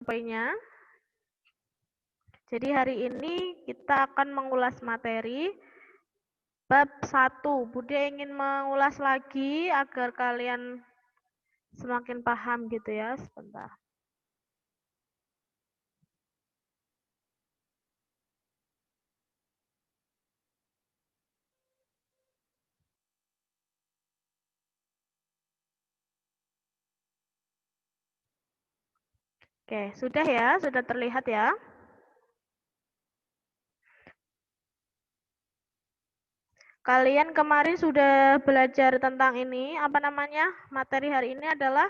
poinnya. Jadi hari ini kita akan mengulas materi bab 1. Budi ingin mengulas lagi agar kalian semakin paham gitu ya. Sebentar. Oke, sudah ya? Sudah terlihat ya? Kalian kemarin sudah belajar tentang ini, apa namanya? Materi hari ini adalah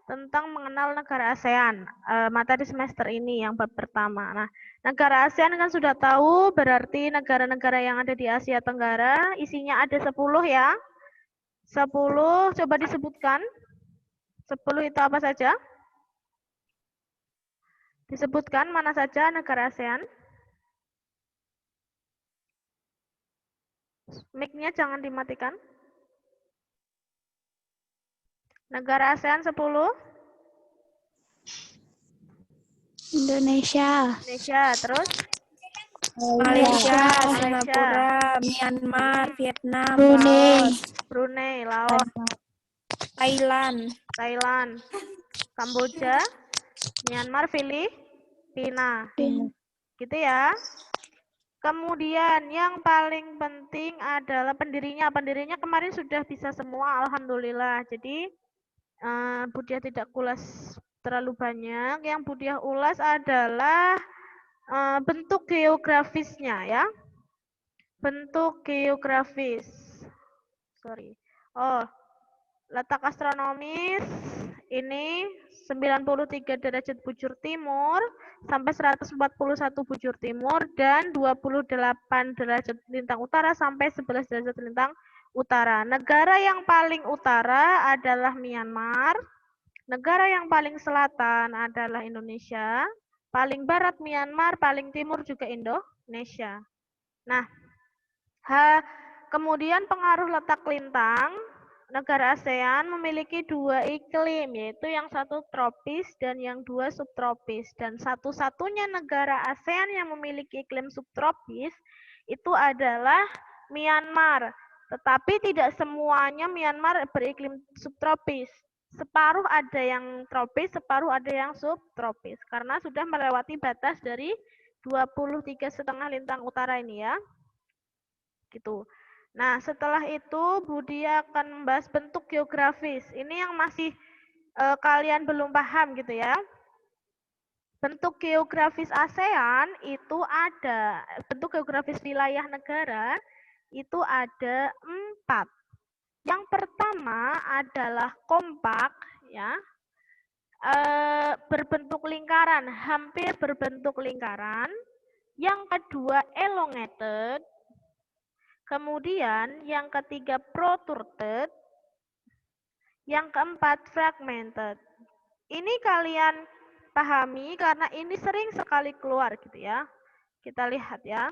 tentang mengenal negara ASEAN. Materi semester ini yang bab pertama. Nah, negara ASEAN kan sudah tahu, berarti negara-negara yang ada di Asia Tenggara, isinya ada 10 ya. 10, coba disebutkan. 10 itu apa saja? Disebutkan mana saja negara ASEAN. Mic-nya jangan dimatikan. Negara ASEAN 10. Indonesia, Terus Malaysia, Singapura, Myanmar, Vietnam, Brunei, Laos, Thailand, Kamboja, Myanmar, Filipina. Gitu ya. Kemudian yang paling penting adalah pendirinya. Pendirinya kemarin sudah bisa semua, alhamdulillah. Jadi Budiah tidak ulas terlalu banyak. Yang Budiah ulas adalah bentuk geografisnya ya. Bentuk geografis. Letak astronomis ini 93 derajat bujur timur sampai 141 bujur timur dan 28 derajat lintang utara sampai 11 derajat lintang utara. Negara yang paling utara adalah Myanmar. Negara yang paling selatan adalah Indonesia. Paling barat Myanmar, paling timur juga Indonesia. Nah, kemudian pengaruh letak lintang. Negara ASEAN memiliki 2 iklim, yaitu yang satu tropis dan yang 2 subtropis. Dan satu-satunya negara ASEAN yang memiliki iklim subtropis itu adalah Myanmar. Tetapi tidak semuanya Myanmar beriklim subtropis. Separuh ada yang tropis, separuh ada yang subtropis. Karena sudah melewati batas dari 23,5 lintang utara ini ya. Gitu. Nah, setelah itu Budi akan membahas bentuk geografis. Ini yang masih kalian belum paham gitu ya. Bentuk geografis ASEAN itu ada, bentuk geografis wilayah negara itu ada 4. Yang pertama adalah kompak ya. Berbentuk lingkaran, hampir berbentuk lingkaran. Yang kedua elongated. Kemudian yang ketiga protruded, yang keempat fragmented. Ini kalian pahami karena ini sering sekali keluar gitu ya. Kita lihat ya.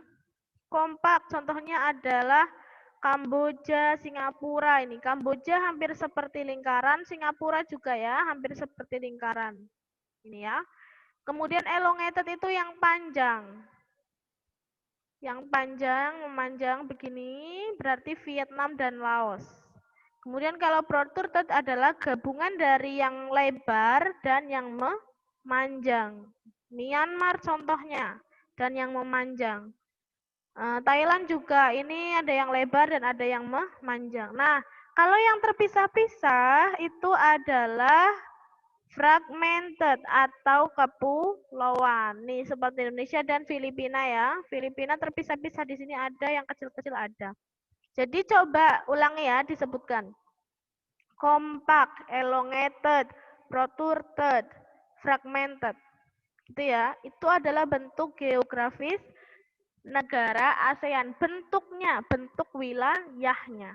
Kompak contohnya adalah Kamboja, Singapura ini. Kamboja hampir seperti lingkaran, Singapura juga ya, hampir seperti lingkaran. Ini ya. Kemudian elongated itu yang panjang. Yang panjang, memanjang begini berarti Vietnam dan Laos. Kemudian kalau protruded adalah gabungan dari yang lebar dan yang memanjang. Myanmar contohnya dan yang memanjang. Thailand juga ini ada yang lebar dan ada yang memanjang. Nah, kalau yang terpisah-pisah itu adalah fragmented atau kepulauan. Nih seperti Indonesia dan Filipina ya. Filipina terpisah-pisah di sini ada, yang kecil-kecil ada. Jadi coba ulangi ya, disebutkan. Compact, elongated, protruded, fragmented. Gitu ya. Itu adalah bentuk geografis negara ASEAN. Bentuknya, bentuk wilayahnya.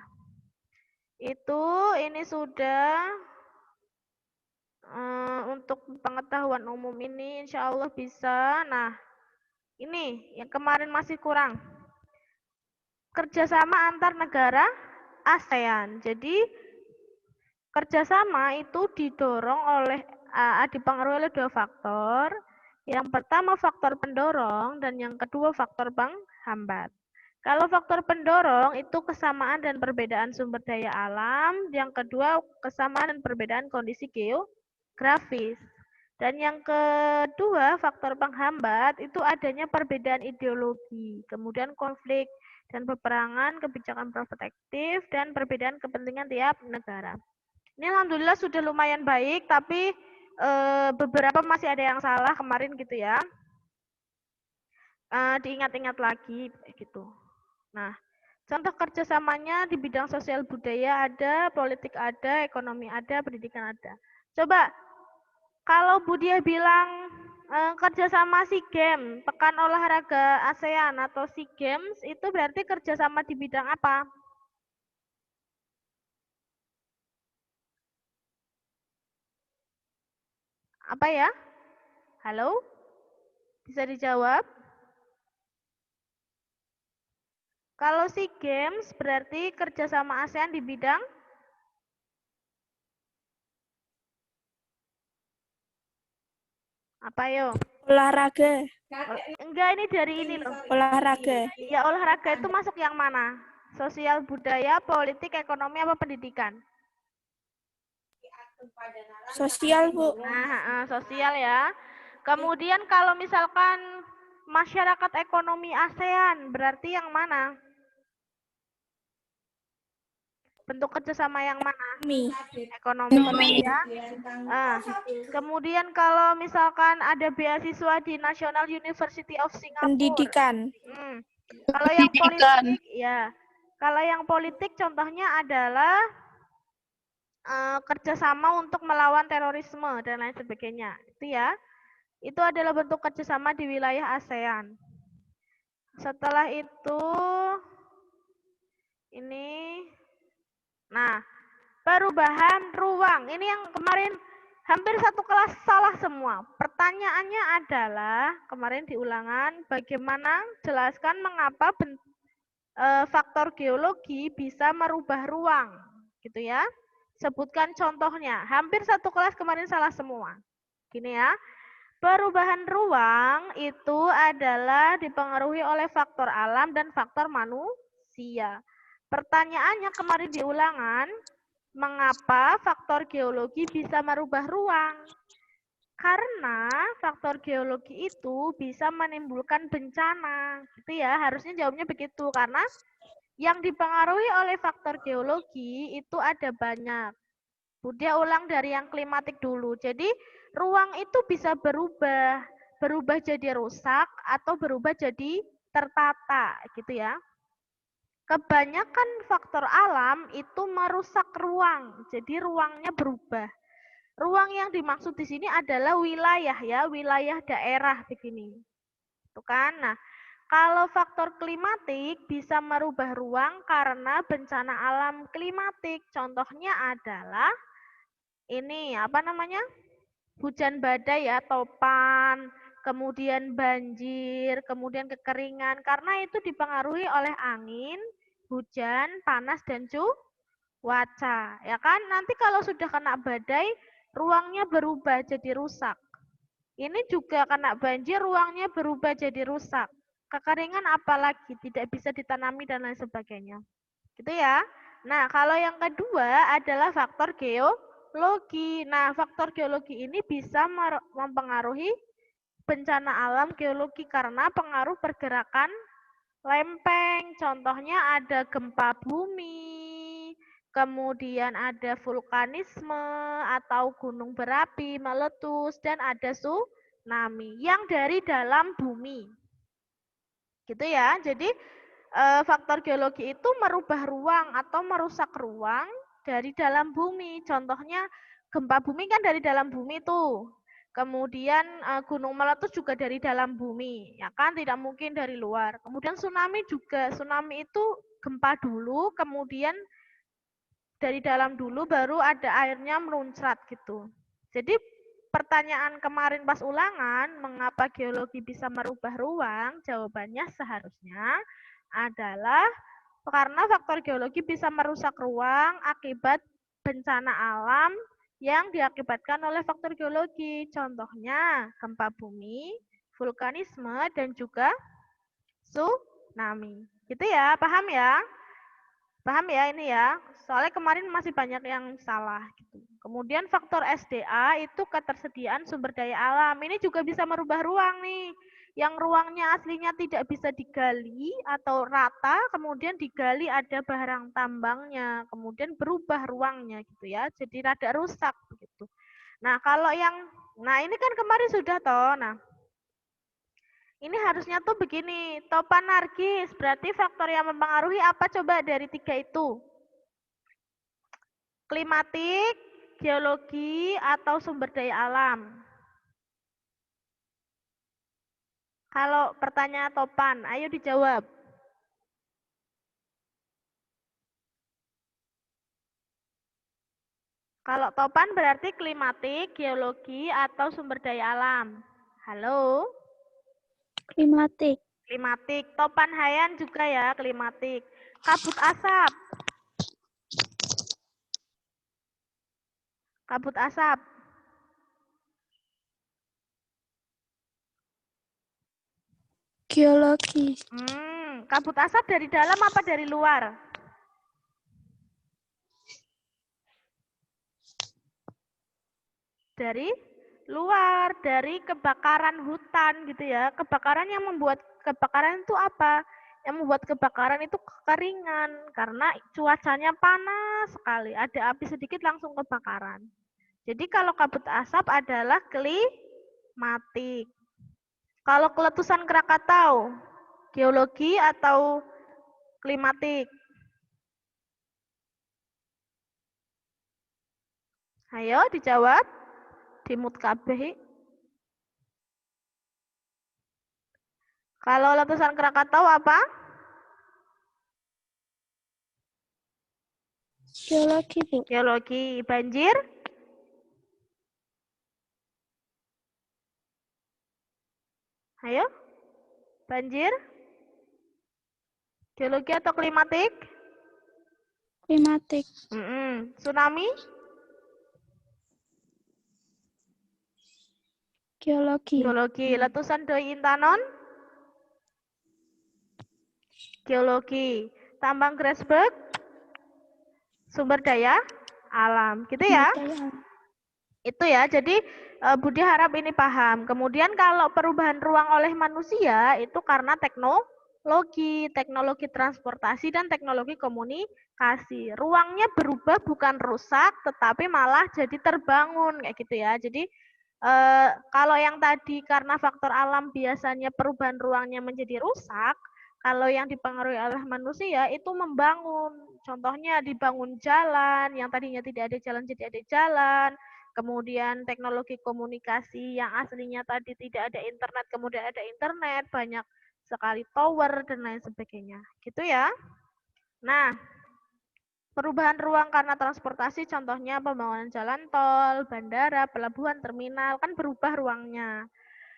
Itu ini sudah untuk pengetahuan umum ini insya Allah bisa. Nah, ini yang kemarin masih kurang. Kerjasama antar negara ASEAN. Jadi, kerjasama itu didorong oleh, dipengaruhi oleh 2 faktor. Yang pertama faktor pendorong dan yang kedua faktor penghambat. Kalau faktor pendorong itu kesamaan dan perbedaan sumber daya alam, yang kedua kesamaan dan perbedaan kondisi geografis. Dan yang kedua faktor penghambat itu adanya perbedaan ideologi, kemudian konflik dan peperangan, kebijakan protektif, dan perbedaan kepentingan tiap negara. Ini alhamdulillah sudah lumayan baik, tapi beberapa masih ada yang salah kemarin gitu ya. Diingat-ingat lagi gitu. Nah, contoh kerjasamanya di bidang sosial budaya ada, politik ada, ekonomi ada, pendidikan ada. Coba, kalau Budia bilang kerjasama SEA Games, Pekan Olahraga ASEAN atau SEA Games, itu berarti kerjasama di bidang apa? Apa ya? Halo? Bisa dijawab? Kalau SEA Games berarti kerjasama ASEAN di bidang apa yo? Olahraga. Enggak, ini dari ini loh. Olahraga. Ya, olahraga itu masuk yang mana? Sosial budaya, politik, ekonomi, apa pendidikan? Sosial, Bu. Nah, sosial ya. Kemudian kalau misalkan masyarakat ekonomi ASEAN, berarti yang mana? Bentuk kerjasama yang mana? Ekonomi ya. Kemudian kalau misalkan ada beasiswa di National University of Singapore. Pendidikan. Kalau yang politik, ya. Kalau yang politik contohnya adalah kerjasama untuk melawan terorisme dan lain sebagainya. Itu ya. Itu adalah bentuk kerjasama di wilayah ASEAN. Setelah itu, ini, nah, perubahan ruang. Ini yang kemarin hampir satu kelas salah semua. Pertanyaannya adalah, kemarin di ulangan, bagaimana jelaskan mengapa faktor geologi bisa merubah ruang. Gitu ya. Sebutkan contohnya. Hampir satu kelas kemarin salah semua. Gini ya. Perubahan ruang itu adalah dipengaruhi oleh faktor alam dan faktor manusia. Pertanyaannya kemarin di ulangan, mengapa faktor geologi bisa merubah ruang? Karena faktor geologi itu bisa menimbulkan bencana. Gitu ya, harusnya jawabnya begitu. Karena yang dipengaruhi oleh faktor geologi itu ada banyak. Dia ulang dari yang klimatik dulu. Jadi ruang itu bisa berubah jadi rusak atau berubah jadi tertata gitu ya. Kebanyakan faktor alam itu merusak ruang. Jadi ruangnya berubah. Ruang yang dimaksud di sini adalah wilayah ya, wilayah daerah begini. Itu kan. Nah, kalau faktor klimatik bisa merubah ruang karena bencana alam klimatik. Contohnya adalah ini apa namanya? Hujan badai ya, topan, kemudian banjir, kemudian kekeringan, karena itu dipengaruhi oleh angin, hujan, panas, dan cuaca. Ya kan, nanti kalau sudah kena badai, ruangnya berubah jadi rusak. Ini juga kena banjir, ruangnya berubah jadi rusak. Kekeringan apalagi, tidak bisa ditanami dan lain sebagainya. Gitu ya. Nah, kalau yang kedua adalah faktor geologi. Nah, faktor geologi ini bisa mempengaruhi bencana alam geologi karena pengaruh pergerakan lempeng. Contohnya ada gempa bumi, kemudian ada vulkanisme atau gunung berapi meletus, dan ada tsunami yang dari dalam bumi. Gitu ya. Jadi faktor geologi itu merubah ruang atau merusak ruang dari dalam bumi. Contohnya gempa bumi kan dari dalam bumi tuh. Kemudian gunung meletus juga dari dalam bumi, ya kan, tidak mungkin dari luar. Kemudian tsunami juga, tsunami itu gempa dulu, kemudian dari dalam dulu baru ada airnya meluncrat gitu. Jadi pertanyaan kemarin pas ulangan, mengapa geologi bisa merubah ruang? Jawabannya seharusnya adalah karena faktor geologi bisa merusak ruang akibat bencana alam yang diakibatkan oleh faktor geologi. Contohnya gempa bumi, vulkanisme, dan juga tsunami. Gitu ya, paham ya? Paham ya ini ya? Soalnya kemarin masih banyak yang salah. Gitu. Kemudian faktor SDA itu ketersediaan sumber daya alam. Ini juga bisa merubah ruang nih. Yang ruangnya aslinya tidak bisa digali atau rata, kemudian digali ada barang tambangnya, kemudian berubah ruangnya gitu ya. Jadi rada rusak begitu. Nah, kalau nah ini kan kemarin sudah toh. Nah, ini harusnya tuh begini, topan narkis, berarti faktor yang mempengaruhi apa coba dari 3 itu? Klimatik, geologi, atau sumber daya alam? Kalau pertanyaan topan, ayo dijawab. Kalau topan berarti klimatik, geologi, atau sumber daya alam? Halo? Klimatik. Klimatik. Topan Hayan juga ya, klimatik. Kabut asap. Kabut asap. Geologi. Kabut asap dari dalam apa dari luar? Dari luar, dari kebakaran hutan gitu ya. Kebakaran yang membuat kebakaran itu apa? Yang membuat kebakaran itu kekeringan karena cuacanya panas sekali. Ada api sedikit langsung kebakaran. Jadi kalau kabut asap adalah klimatik. Kalau keletusan Krakatau, geologi atau klimatik? Ayo dijawab. Dimut kabeh. Kalau letusan Krakatau apa? Geologi, Bu. Geologi. Banjir? Ayo. Banjir? Geologi atau klimatik? Klimatik. Tsunami? Geologi. Geologi. Letusan Doi Intanon? Geologi. Tambang Grasberg? Sumber daya alam. Gitu ya? Itu ya, jadi Budi harap ini paham. Kemudian kalau perubahan ruang oleh manusia itu karena teknologi transportasi dan teknologi komunikasi. Ruangnya berubah bukan rusak, tetapi malah jadi terbangun kayak gitu ya. Jadi kalau yang tadi karena faktor alam biasanya perubahan ruangnya menjadi rusak, kalau yang dipengaruhi oleh manusia itu membangun. Contohnya dibangun jalan, yang tadinya tidak ada jalan jadi ada jalan. Kemudian teknologi komunikasi yang aslinya tadi tidak ada internet, kemudian ada internet, banyak sekali tower dan lain sebagainya. Gitu ya. Nah, perubahan ruang karena transportasi contohnya pembangunan jalan tol, bandara, pelabuhan, terminal, kan berubah ruangnya.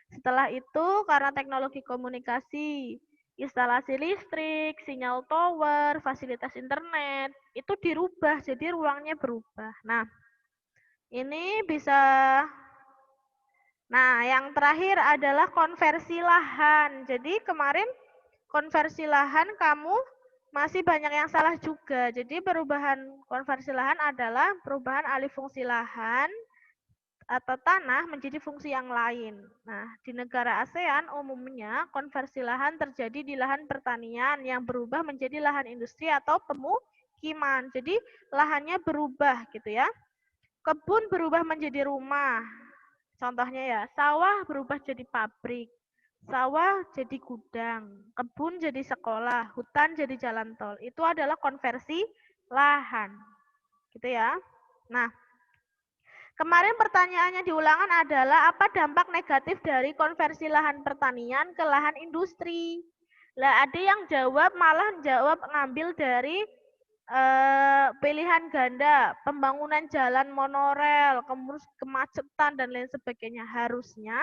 Setelah itu karena teknologi komunikasi, instalasi listrik, sinyal tower, fasilitas internet, itu dirubah, jadi ruangnya berubah. Nah, ini bisa. Nah, yang terakhir adalah konversi lahan. Jadi kemarin konversi lahan kamu masih banyak yang salah juga. Jadi perubahan konversi lahan adalah perubahan alih fungsi lahan atau tanah menjadi fungsi yang lain. Nah, di negara ASEAN umumnya konversi lahan terjadi di lahan pertanian yang berubah menjadi lahan industri atau pemukiman. Jadi lahannya berubah gitu ya. Kebun berubah menjadi rumah. Contohnya ya, sawah berubah jadi pabrik, sawah jadi gudang, kebun jadi sekolah, hutan jadi jalan tol. Itu adalah konversi lahan. Gitu ya. Nah, kemarin pertanyaannya di ulangan adalah apa dampak negatif dari konversi lahan pertanian ke lahan industri? Lah ada yang malah jawab ngambil dari pilihan ganda, pembangunan jalan monorel, kemudian kemacetan dan lain sebagainya. Harusnya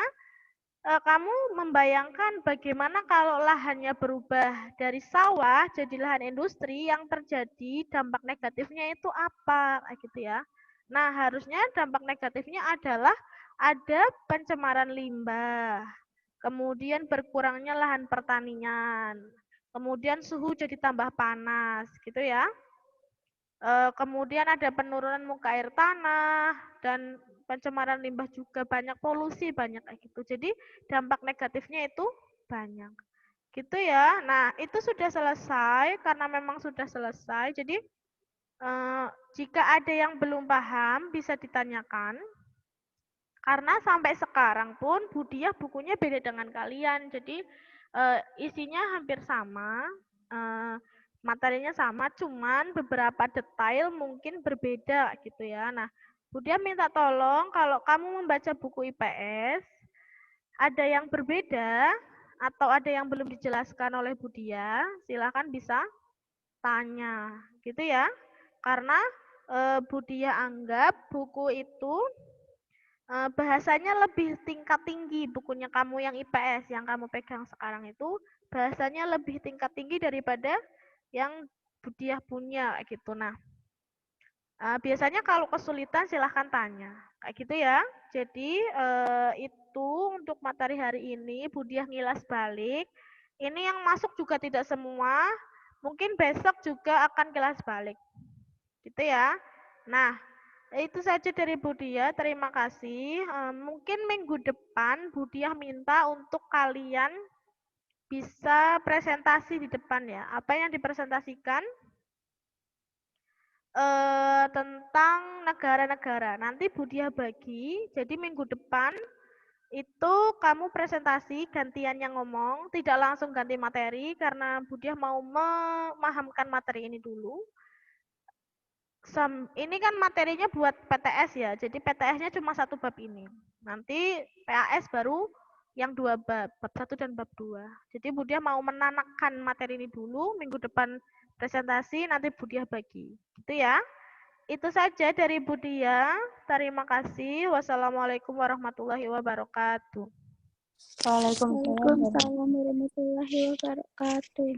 kamu membayangkan bagaimana kalau lahannya berubah dari sawah jadi lahan industri, yang terjadi dampak negatifnya itu apa, kayak gitu ya. Nah, harusnya dampak negatifnya adalah ada pencemaran limbah, kemudian berkurangnya lahan pertanian, kemudian suhu jadi tambah panas, gitu ya. Kemudian ada penurunan muka air tanah dan pencemaran limbah juga banyak, polusi banyak kayak gitu. Jadi dampak negatifnya itu banyak. Gitu ya. Nah, itu sudah selesai karena memang sudah selesai. Jadi jika ada yang belum paham bisa ditanyakan. Karena sampai sekarang pun Budiah bukunya beda dengan kalian. Jadi isinya hampir sama, materinya sama, cuman beberapa detail mungkin berbeda gitu ya. Nah, Budiah minta tolong kalau kamu membaca buku IPS, ada yang berbeda atau ada yang belum dijelaskan oleh Budiah, silakan bisa tanya, gitu ya. Karena Budiah anggap buku itu bahasanya lebih tingkat tinggi, bukunya kamu yang IPS yang kamu pegang sekarang itu bahasanya lebih tingkat tinggi daripada yang Budiah punya gitu. Nah, biasanya kalau kesulitan silahkan tanya kayak gitu ya. Jadi itu untuk materi hari ini Budiah ngilas balik. Ini yang masuk juga tidak semua, mungkin besok juga akan kilas balik gitu ya. Nah, itu saja dari Budiah, terima kasih. Mungkin minggu depan Budiah minta untuk kalian bisa presentasi di depan ya. Apa yang dipresentasikan? Tentang negara-negara. Nanti Budiah bagi, jadi minggu depan itu kamu presentasi, gantian yang ngomong, tidak langsung ganti materi, karena Budiah mau memahamkan materi ini dulu. Ini kan materinya buat PTS ya, jadi PTS-nya cuma satu bab ini. Nanti PAS baru yang dua bab, bab 1 dan bab 2. Jadi Budiah mau menanakkan materi ini dulu, minggu depan presentasi, nanti Budiah bagi. Gitu ya. Itu saja dari Budiah. Terima kasih. Wassalamualaikum warahmatullahi wabarakatuh. Waalaikumsalam. Waalaikumsalam warahmatullahi wabarakatuh.